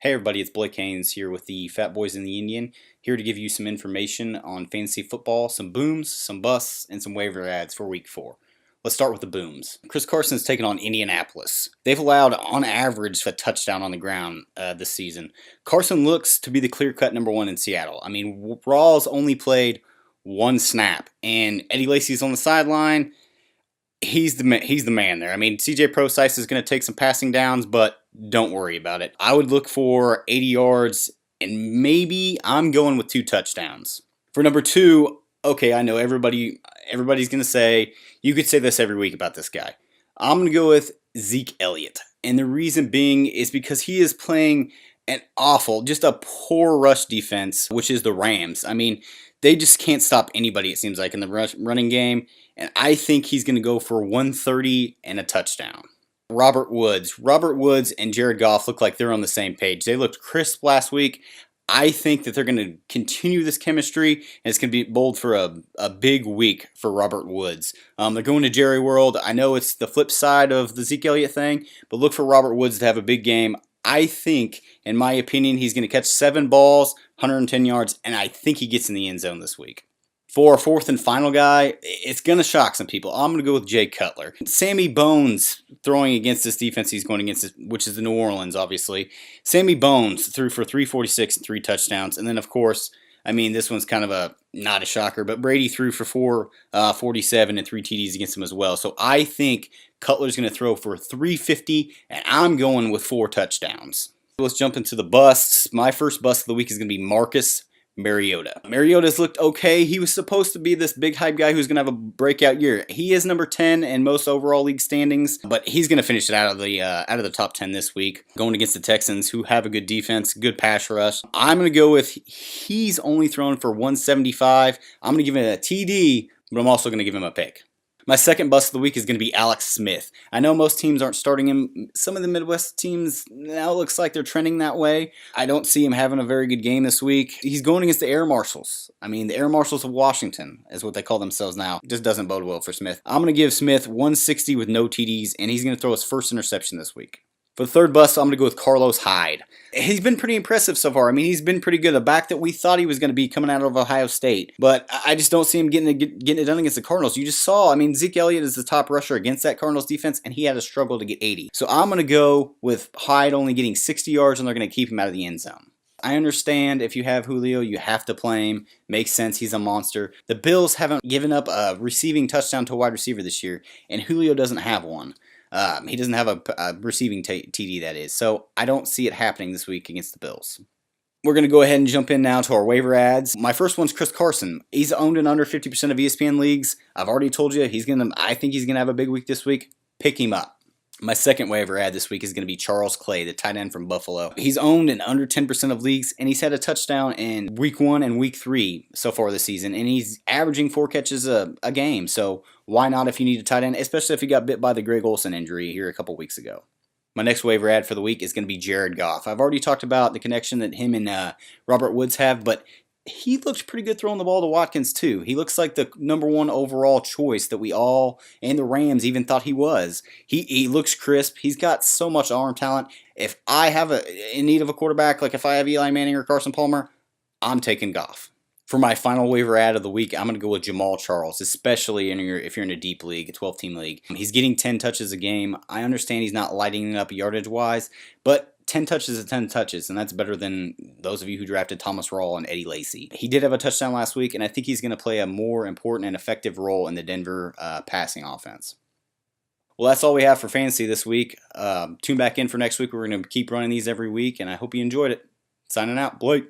Hey everybody, it's Blake Haynes here with the Fat Boys in the Indian, here to give you some information on fantasy football, some booms, some busts, and some waiver ads for week 4. Let's start with the booms. Chris Carson's taken on Indianapolis. They've allowed, on average, a touchdown on the ground this season. Carson looks to be the clear-cut number 1 in Seattle. I mean, Rawls only played 1 snap, and Eddie Lacy's on the sideline. He's the man there. I mean, CJ Prosise is going to take some passing downs, but don't worry about it. I would look for 80 yards, and maybe I'm going with 2 touchdowns. For number 2, okay, I know everybody's going to say, you could say this every week about this guy. I'm going to go with Zeke Elliott. And the reason being is because he is playing an awful, just a poor rush defense, which is the Rams. I mean, they just can't stop anybody, it seems like, in the running game. And I think he's going to go for 130 and a touchdown. Robert Woods and Jared Goff look like they're on the same page. They looked crisp last week. I think that they're going to continue this chemistry, and it's going to be bold for a big week for Robert Woods. They're going to Jerry World. I know it's the flip side of the Zeke Elliott thing, but look for Robert Woods to have a big game. I think, in my opinion, he's going to catch 7 balls, 110 yards, and I think he gets in the end zone this week. For our 4th and final guy, it's going to shock some people. I'm going to go with Jay Cutler. Sammy Bones throwing against this defense he's going against, which is the New Orleans, obviously. Sammy Bones threw for 346 and 3 touchdowns. And then, of course, I mean, this one's kind of not a shocker, but Brady threw for 447 and 3 TDs against him as well. So I think Cutler's going to throw for 350, and I'm going with 4 touchdowns. Let's jump into the busts. My first bust of the week is going to be Marcus Mariota. Mariota's looked okay. He was supposed to be this big hype guy who's going to have a breakout year. He is number 10 in most overall league standings, but he's going to finish it out of the top 10 this week, going against the Texans, who have a good defense, good pass rush. I'm going to go with he's only thrown for 175. I'm going to give him a TD, but I'm also going to give him a pick. My second bust of the week is going to be Alex Smith. I know most teams aren't starting him. Some of the Midwest teams now looks like they're trending that way. I don't see him having a very good game this week. He's going against the Air Marshals. I mean, the Air Marshals of Washington is what they call themselves now. It just doesn't bode well for Smith. I'm going to give Smith 160 with no TDs, and he's going to throw his first interception this week. For the third bust, I'm going to go with Carlos Hyde. He's been pretty impressive so far. I mean, he's been pretty good. The back that we thought he was going to be coming out of Ohio State. But I just don't see him getting it done against the Cardinals. You just saw, I mean, Zeke Elliott is the top rusher against that Cardinals defense, and he had a struggle to get 80. So I'm going to go with Hyde only getting 60 yards, and they're going to keep him out of the end zone. I understand if you have Julio, you have to play him. Makes sense. He's a monster. The Bills haven't given up a receiving touchdown to a wide receiver this year, and Julio doesn't have one. He doesn't have a receiving TD, that is. So I don't see it happening this week against the Bills. We're going to go ahead and jump in now to our waiver ads. My first one's Chris Carson. He's owned in under 50% of ESPN leagues. I've already told you I think he's going to have a big week this week. Pick him up. My second waiver ad this week is going to be Charles Clay, the tight end from Buffalo. He's owned in under 10% of leagues, and he's had a touchdown in week 1 and week 3 so far this season, and he's averaging 4 catches a game. So why not if you need a tight end, especially if he got bit by the Greg Olsen injury here a couple weeks ago. My next waiver ad for the week is going to be Jared Goff. I've already talked about the connection that him and Robert Woods have, but he looks pretty good throwing the ball to Watkins too. He looks like the number 1 overall choice that we all, and the Rams even thought he was. He looks crisp. He's got so much arm talent. If I have in need of a quarterback, like if I have Eli Manning or Carson Palmer, I'm taking Goff. For my final waiver ad of the week, I'm going to go with Jamal Charles, especially if you're in a deep league, a 12-team league. He's getting 10 touches a game. I understand he's not lighting it up yardage-wise, but 10 touches is 10 touches, and that's better than those of you who drafted Thomas Rawls and Eddie Lacy. He did have a touchdown last week, and I think he's going to play a more important and effective role in the Denver passing offense. Well, that's all we have for fantasy this week. Tune back in for next week. We're going to keep running these every week, and I hope you enjoyed it. Signing out, Blake.